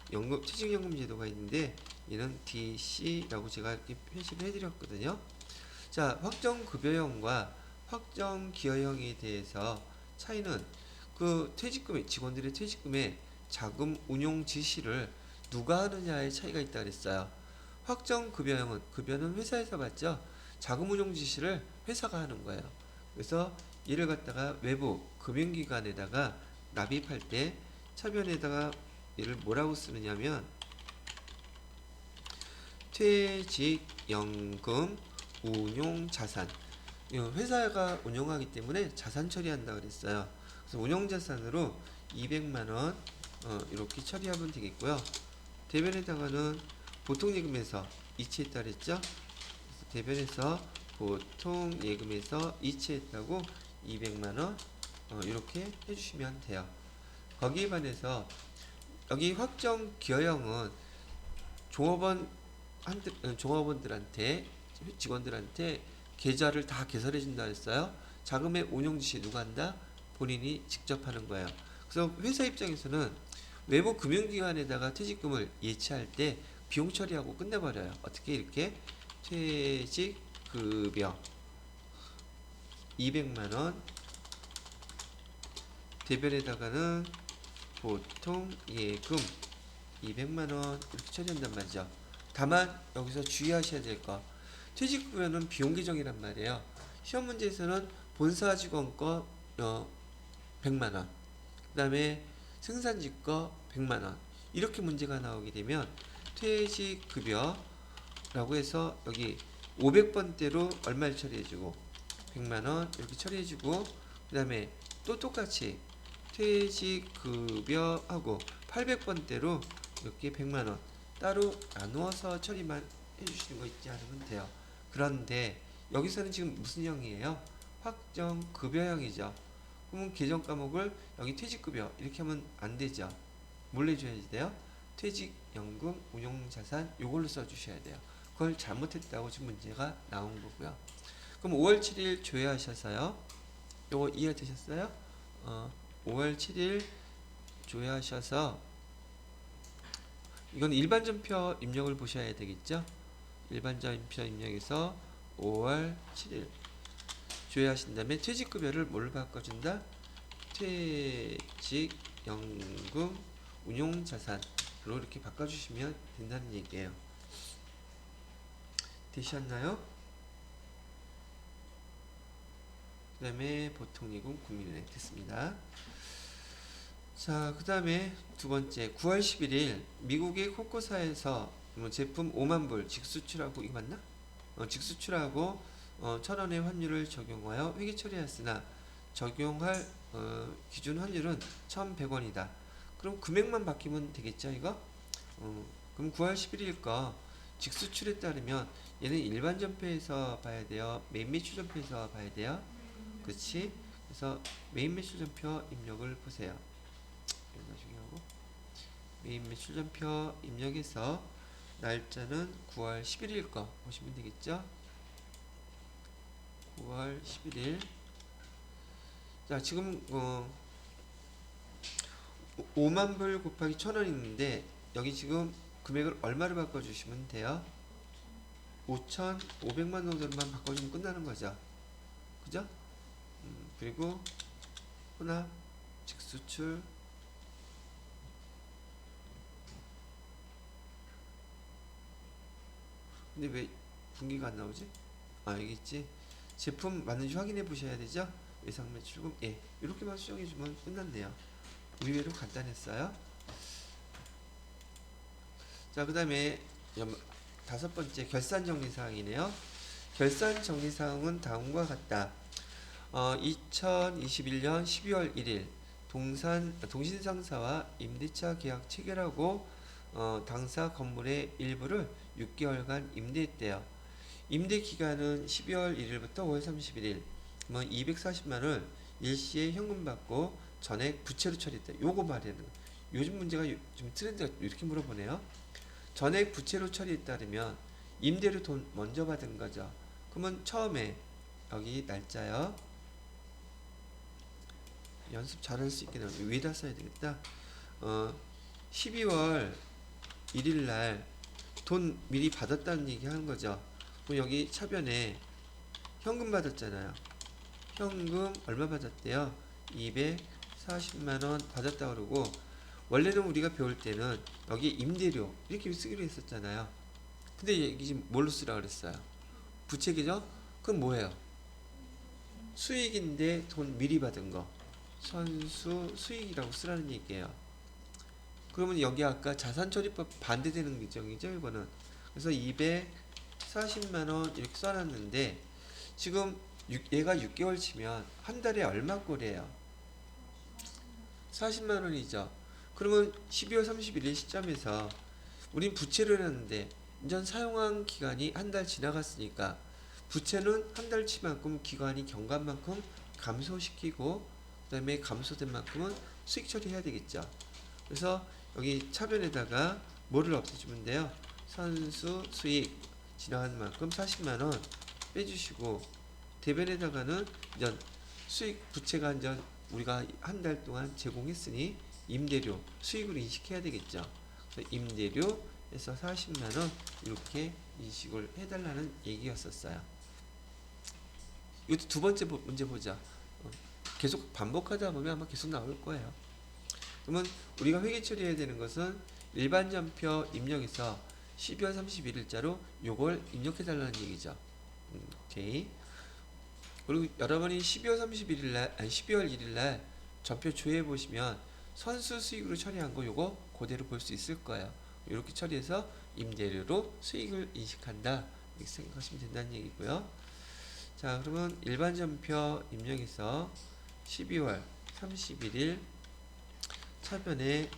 퇴직연금 제도가 있는데 얘는 DC라고 제가 이렇게 표시를 해드렸거든요. 자, 확정급여형과 확정기여형에 대해서 차이는 직원들의 퇴직금의 자금 운용 지시를 누가 하느냐의 차이가 있다 그랬어요. 확정급여형은 급여는 회사에서 받죠. 자금 운용 지시를 회사가 하는 거예요. 그래서 이를 갖다가 외부 금융기관에다가 납입할 때 차변에다가 얘를 뭐라고 쓰느냐면 퇴직연금 운용자산, 회사가 운용하기 때문에 자산 처리한다 그랬어요. 그래서 운용자산으로 200만원 이렇게 처리하면 되겠고요. 대변에다가는 보통예금에서 이체했다 그랬죠. 대변에서 보통예금에서 이체했다고 200만원 이렇게 해주시면 돼요. 거기에 반해서 여기 확정기여형은 종업원들한테 직원들한테 계좌를 다 개설해 준다 했어요. 자금의 운용 지시 누가 한다? 본인이 직접 하는 거예요. 그래서 회사 입장에서는 외부 금융기관에다가 퇴직금을 예치할 때 비용 처리하고 끝내버려요. 어떻게 이렇게 퇴직급여 200만원 대변에다가는 보통 예금 200만원 이렇게 처리한단 말이죠. 다만 여기서 주의하셔야 될 거, 퇴직급여는 비용 계정이란 말이에요. 시험 문제에서는 본사 직원 거 100만원, 그 다음에 생산직 거 100만원 이렇게 문제가 나오게 되면 퇴직급여라고 해서 여기 500번대로 얼마를 처리해주고 100만원 이렇게 처리해주고 그 다음에 또 똑같이 퇴직급여하고 800번대로 이렇게 100만원 따로 나누어서 처리만 해주시는 거 있지 않으면 돼요. 그런데 여기서는 지금 무슨 형이에요? 확정급여형이죠. 그러면 계정 과목을 여기 퇴직급여 이렇게 하면 안 되죠. 뭘 내줘야지 돼요? 퇴직연금 운용자산 요걸로 써주셔야 돼요. 그걸 잘못했다고 지금 문제가 나온 거고요. 그럼 5월 7일 조회하셔서요. 요거 이해되셨어요? 5월 7일 조회하셔서 이건 일반 전표 입력을 보셔야 되겠죠? 일반 전표 입력에서 5월 7일 조회하신 다음에 퇴직급여를 뭘로 바꿔준다? 퇴직연금 운용자산으로 이렇게 바꿔주시면 된다는 얘기예요. 되셨나요? 그 다음에 보통예금 국민은행 됐습니다. 자, 그 다음에 두 번째 9월 11일 미국의 코코사에서 제품 5만 불 직수출하고 이거 맞나? 직수출하고 1,000원의 환율을 적용하여 회계 처리하였으나 적용할 기준 환율은 1,100원이다. 그럼 금액만 바뀌면 되겠죠, 이거? 그럼 9월 11일 거 직수출에 따르면 얘는 일반 전표에서 봐야 돼요? 메인 매출전표에서 봐야 돼요? 그렇지? 그래서 메인 매출전표 입력을 보세요. 중요하고 메인 매출전표 입력해서 날짜는 9월 11일 거 보시면 되겠죠? 9월 11일. 자, 지금 5만 불 곱하기 1,000원 있는데 여기 지금 금액을 얼마로 바꿔주시면 돼요? 5,500만 정도로만 바꿔주면 끝나는 거죠. 그죠? 그리고 혼합 직수출 근데 왜 분기가 안 나오지? 아, 여기 있지. 제품 맞는지 확인해 보셔야 되죠. 예상 매출금 예, 이렇게만 수정해 주면 끝났네요. 의외로 간단했어요. 자, 그 다음에 다섯 번째 결산 정리 사항이네요. 결산 정리 사항은 다음과 같다. 2021년 12월 1일 동신상사와 임대차 계약 체결하고 당사 건물의 일부를 6개월간 임대했대요. 임대 기간은 12월 1일부터 5월 31일. 뭐 240만원 일시에 현금 받고 전액 부채로 처리했다. 요거 말하는 거. 요즘 문제가 좀 트렌드가 이렇게 물어보네요. 전액 부채로 처리했다면 임대료 돈 먼저 받은 거죠. 그러면 처음에 여기 날짜요. 연습 잘할 수 있게 위에다 써야 되겠다. 12월 1일 날 돈 미리 받았다는 얘기 하는 거죠. 그럼 여기 차변에 현금 받았잖아요. 현금 얼마 받았대요? 240만원 받았다 그러고, 원래는 우리가 배울 때는 여기 임대료 이렇게 쓰기로 했었잖아요. 근데 여기 지금 뭘로 쓰라 그랬어요? 부채기죠? 그럼 뭐예요? 수익인데 돈 미리 받은 거 선수 수익이라고 쓰라는 얘기예요. 그러면 여기 아까 자산처리법 반대되는 규정이죠, 이거는. 그래서 240만원 이렇게 써놨는데 지금 얘가 6개월 치면 한 달에 얼마 꼴이에요? 40만원이죠. 그러면 12월 31일 시점에서 우린 부채를 했는데 이전 사용한 기간이 한 달 지나갔으니까 부채는 한 달 치만큼 기간이 경과만큼 감소시키고, 그 다음에 감소된 만큼은 수익 처리해야 되겠죠. 그래서 여기 차변에다가 뭐를 없애주면 돼요? 선수 수익 지나간 만큼 40만원 빼주시고, 대변에다가는 이전 수익 부채가 이전 우리가 한 달 동안 제공했으니 임대료 수익으로 인식해야 되겠죠. 그래서 임대료에서 40만원 이렇게 인식을 해달라는 얘기였었어요. 이것도 두 번째 문제 보자. 계속 반복하다 보면 아마 계속 나올 거예요. 그러면 우리가 회계 처리해야 되는 것은 일반 전표 입력해서 12월 31일자로 요걸 입력해달라는 얘기죠. 오케이. 그리고 여러분이 12월 1일날 전표 조회해 보시면 선수 수익으로 처리한 거 요거 그대로 볼 수 있을 거예요. 이렇게 처리해서 임대료로 수익을 인식한다, 이렇게 생각하시면 된다는 얘기고요. 자, 그러면 일반 전표 입력해서 12월 31일 차변에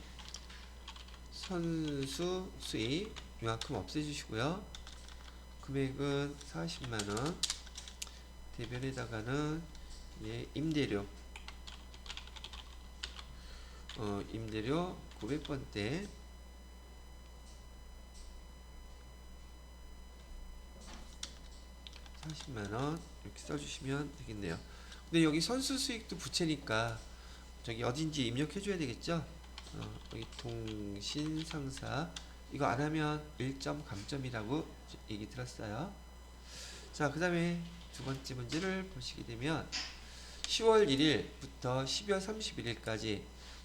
선수 수익 이만큼 없애주시고요. 금액은 40만원. 대변에다가는 임대료 임대료 900번대 40만원 이렇게 써주시면 되겠네요. 근데 여기 선수 수익도 부채니까 저기 어딘지 입력해줘야 되겠죠. 여기 동신상사 이거 안하면 1점 감점이라고 얘기 들었어요. 자, 그 다음에 두 번째 문제를 보시게 되면 10월 1일부터 12월 31일까지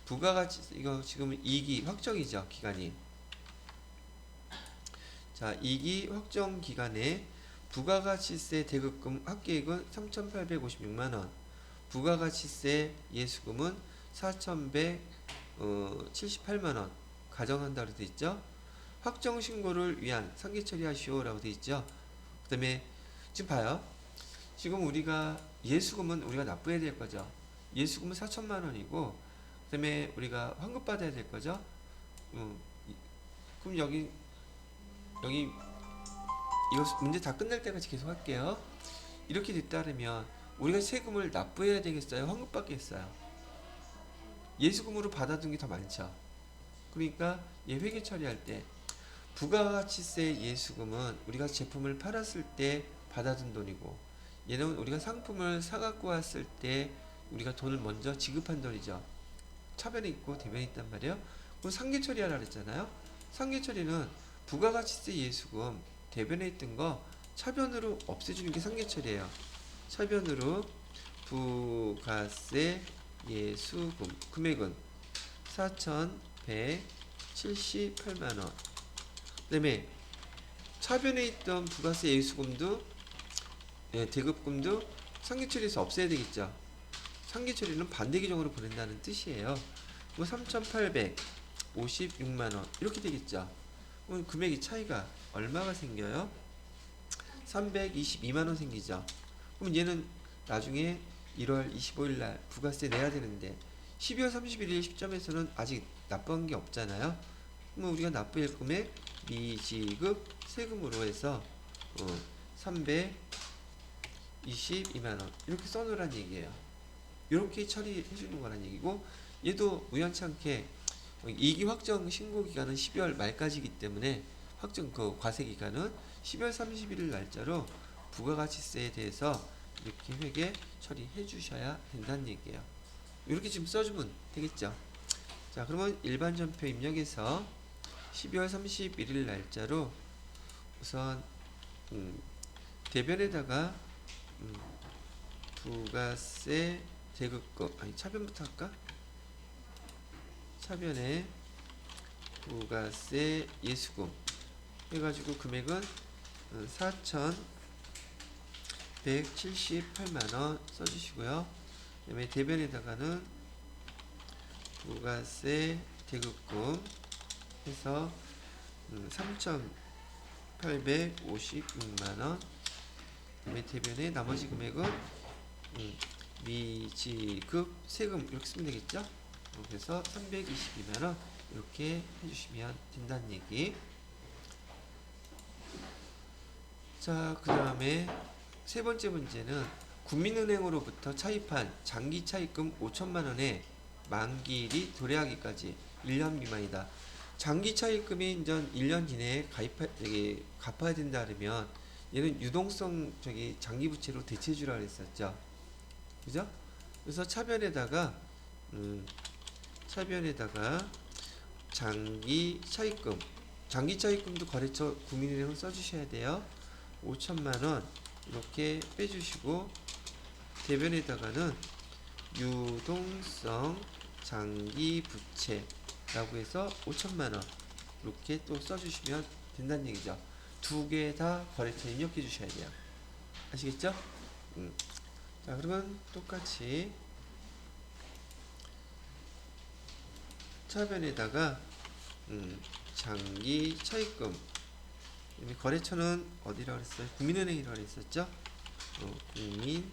부가가치세, 이거 지금 2기 확정이죠, 기간이. 자, 2기 확정 기간에 부가가치세 대급금 합계액은 3,856만원, 부가가치세 예수금은 4,178만원 가정한다고 되어 있죠. 확정 신고를 위한 상기 처리하시오라고 되어 있죠. 그 다음에 지금 봐요. 지금 우리가 예수금은 우리가 납부해야 될 거죠. 예수금은 4천만 원이고, 그 다음에 우리가 환급 받아야 될 거죠. 그럼 여기 이거 문제 다 끝날 때까지 계속 할게요. 이렇게 됐다면 우리가 세금을 납부해야 되겠어요? 환급 받겠어요? 예수금으로 받아둔 게 더 많죠. 그러니까 얘 회계 처리할 때 부가가치세 예수금은 우리가 제품을 팔았을 때 받아둔 돈이고, 얘는 우리가 상품을 사갖고 왔을 때 우리가 돈을 먼저 지급한 돈이죠. 차변에 있고 대변에 있단 말이에요. 그럼 상계 처리하라 그랬잖아요. 상계 처리는 부가가치세 예수금 대변에 있던 거 차변으로 없애주는 게 상계 처리예요. 차변으로 부가세 예수금 금액은 4,178만원. 그 다음에 차변에 있던 부가세 예수금도, 대급금도 상기처리해서 없애야 되겠죠. 상기처리는 반대 규정으로 보낸다는 뜻이에요. 3,856만원 이렇게 되겠죠. 그럼 금액이 차이가 얼마가 생겨요? 322만원 생기죠. 그럼 얘는 나중에 1월 25일 날 부가세 내야 되는데 12월 31일 시점에서는 아직 납부한 게 없잖아요. 그럼 우리가 납부할 금액 미지급 세금으로 해서 322만원 이렇게 써놓으란 얘기예요. 이렇게 처리해 주는 거란 얘기고, 얘도 우연치 않게 2기 확정 신고 기간은 12월 말까지이기 때문에 확정 그 과세 기간은 12월 31일 날짜로 부가가치세에 대해서 이렇게 회계 처리해 주셔야 된다는 얘기예요. 이렇게 지금 써주면 되겠죠. 자, 그러면 일반 전표 입력해서 12월 31일 날짜로 우선 대변에다가 부가세 대급금, 아니 차변부터 할까? 차변에 부가세 예수금 해가지고 금액은 4,178만원 써주시고요. 그 다음에 대변에다가는 부가세 대급금 해서 3,856만원, 그 다음에 대변에 나머지 금액은 미지급 세금 이렇게 쓰면 되겠죠. 그래서 322만원 이렇게 해주시면 된다는 얘기. 자, 그 다음에 세 번째 문제는 국민은행으로부터 차입한 장기 차입금 5천만원의 만기일이 도래하기까지 1년 미만이다. 장기 차입금이 이제 1년 이내에 갚아야 된다 그러면 얘는 유동성 장기 부채로 대체해 주라 그랬었죠. 그죠? 그래서 차변에다가 장기 차입금도 거래처 국민은행을 써주셔야 돼요. 5천만원 이렇게 빼주시고, 대변에다가는 유동성 장기 부채라고 해서 5천만원 이렇게 또 써주시면 된다는 얘기죠. 두 개 다 거래처에 입력해 주셔야 돼요. 아시겠죠? 자, 그러면 똑같이 차변에다가 장기 차입금, 거래처는 어디라고 했어요? 국민은행이라고 했었죠? 국민은행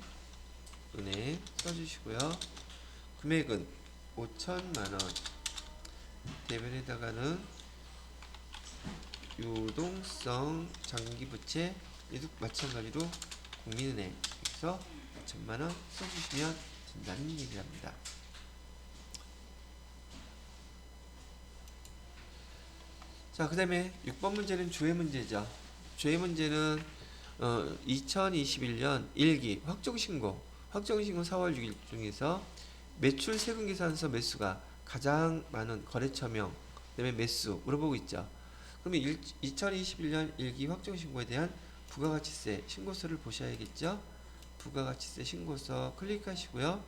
써주시고요. 금액은 5천만원, 대변에다가는 유동성 장기부채 얘도 마찬가지로 국민은행에서 5천만원 써주시면 된다는 얘기를 합니다. 자, 그 다음에 6번 문제는 주회 문제죠. 주회 문제는 2021년 1기 확정신고 4월 6일 중에서 매출 세금 계산서 매수가 가장 많은 거래처명, 그 다음에 매수 물어보고 있죠. 그러면 2021년 1기 확정신고에 대한 부가가치세 신고서를 보셔야겠죠. 부가가치세 신고서 클릭하시고요.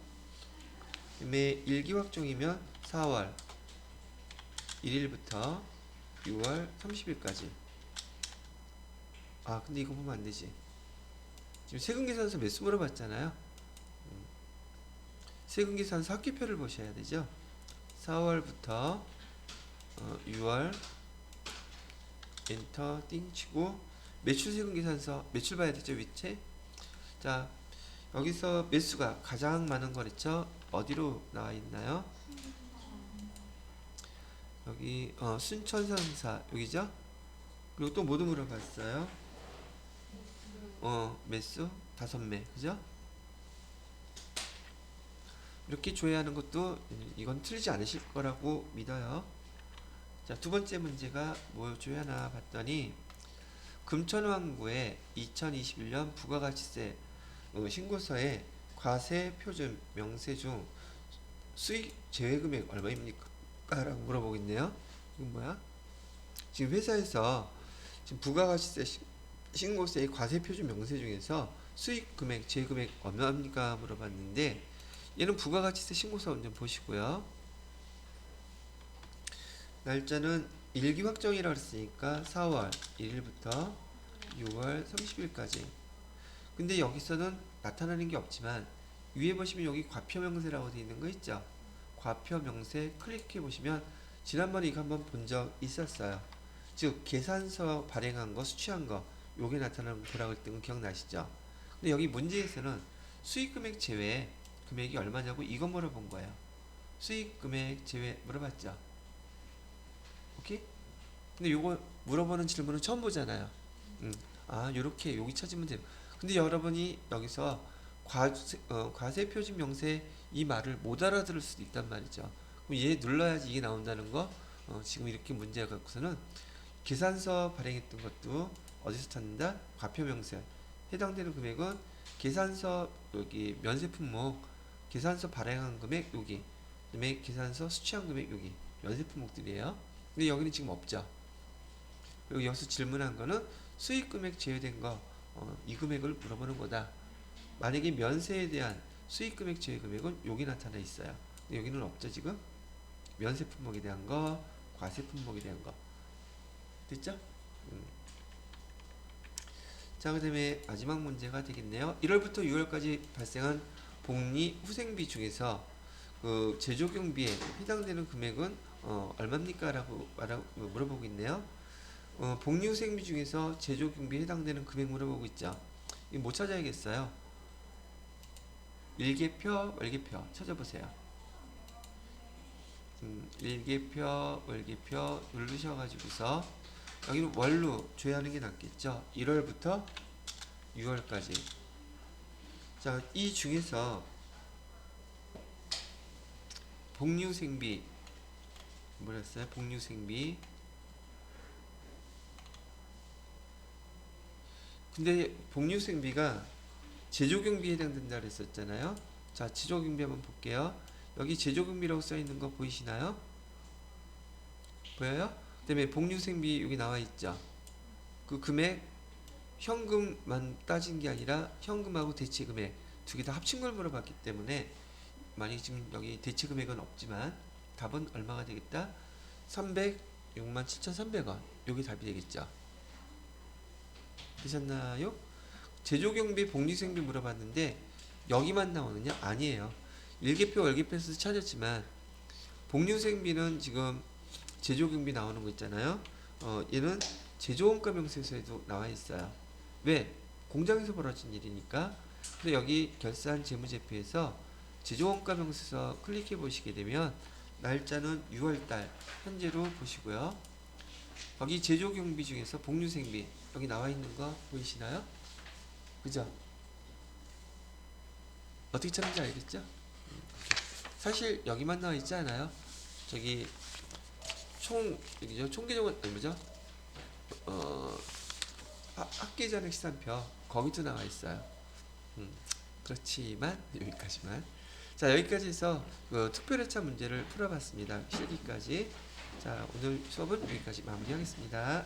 그다음에 일기확정이면 4월 1일부터 6월 30일까지. 아 근데 이거 보면 안되지. 지금 세금계산서 매수 물어봤잖아요. 세금계산서 합계표를 보셔야 되죠. 4월부터 6월 엔터 띵 치고 매출세금계산서 매출 봐야 되죠. 위치. 자 여기서 매수가 가장 많은 거랬죠. 어디로 나와 있나요? 여기 순천상사 여기죠. 그리고 또 뭐도 물어봤어요? 매수 5매 그죠? 이렇게 조회하는 것도 이건 틀리지 않으실 거라고 믿어요. 자, 두 번째 문제가 뭐 조회하나 봤더니 금천왕구의 2021년 부가가치세 신고서에 과세 표준 명세 중 수익 제외금액 얼마입니까? 라고 물어보고 있네요. 이건 뭐야? 지금 회사에서 지금 부가가치세 신고세의 과세 표준 명세 중에서 수익 금액, 제외금액 얼마입니까? 물어봤는데 얘는 부가가치세 신고서 좀 보시고요. 날짜는 일기 확정이라고 했으니까 4월 1일부터 6월 30일까지. 근데 여기서는 나타나는 게 없지만 위에 보시면 여기 과표명세라고 되어 있는 거 있죠. 과표명세 클릭해 보시면 지난번에 이거 한번 본 적 있었어요. 즉 계산서 발행한 거 수취한 거 요게 나타나는 거라고 했던 거 기억나시죠? 근데 여기 문제에서는 수익금액 제외 금액이 얼마냐고 이거 물어본 거예요. 수익금액 제외 물어봤죠. 오케이? 근데 요거 물어보는 질문은 처음 보잖아요. 요렇게 여기 찾으면 돼요. 근데 여러분이 여기서 과세 표준 명세 이 말을 못 알아들을 수도 있단 말이죠. 그럼 얘 눌러야지 이게 나온다는 거. 지금 이렇게 문제 갖고서는 계산서 발행했던 것도 어디서 찾는다? 과표 명세. 해당되는 금액은 계산서 여기 면세 품목 계산서 발행한 금액 여기. 그다음에 계산서 수취한 금액 여기. 면세 품목들이에요. 근데 여기는 지금 없죠. 그리고 여기서 질문한 거는 수익 금액 제외된 거, 이 금액을 물어보는 거다. 만약에 면세에 대한 수익 금액 제외 금액은 여기 나타나 있어요. 근데 여기는 없죠 지금. 면세 품목에 대한 거, 과세 품목에 대한 거. 됐죠? 자, 그 다음에 마지막 문제가 되겠네요. 1월부터 6월까지 발생한 복리 후생비 중에서 그 제조경비에 해당되는 금액은 얼마입니까? 라고 물어보고 있네요. 복리 후생비 중에서 제조경비에 해당되는 금액 물어보고 있죠. 이거 못 찾아야겠어요. 일개표, 월개표 찾아보세요. 일개표, 월개표 누르셔가지고서 여기는 월로 조회하는 게 낫겠죠. 1월부터 6월까지. 자, 이 중에서 복리후생비 뭐랬어요? 복리후생비. 근데 복리후생비가 제조경비에 해당된다 그랬었잖아요. 자, 제조경비 한번 볼게요. 여기 제조경비라고 써있는 거 보이시나요? 보여요? 그 다음에 복리후생비 여기 나와있죠. 그 금액 현금만 따진 게 아니라 현금하고 대체금액 두 개 다 합친 걸 물어봤기 때문에 만약에 지금 여기 대체금액은 없지만 답은 얼마가 되겠다? 306만 7,300원. 요게 답이 되겠죠. 되셨나요? 제조경비 복리후생비 물어봤는데 여기만 나오느냐? 아니에요. 일개표 월개표에서 찾았지만 복리후생비는 지금 제조경비 나오는 거 있잖아요. 얘는 제조원가 명세서에도 나와 있어요. 왜? 공장에서 벌어진 일이니까. 근데 여기 결산 재무제표에서 제조원가 명세서 클릭해 보시게 되면 날짜는 6월달 현재로 보시고요. 여기 제조경비 중에서 복리후생비 여기 나와 있는 거 보이시나요? 그죠? 어떻게 찾는지 알겠죠? 사실 여기만 나와 있지 않아요. 저기 여기죠. 총계정은 뭐죠? 학계전액 시산표 거기도 나와 있어요. 그렇지만 여기까지만. 자, 여기까지 해서 그 특별회차 문제를 풀어봤습니다. 실기까지. 자, 오늘 수업은 여기까지 마무리하겠습니다.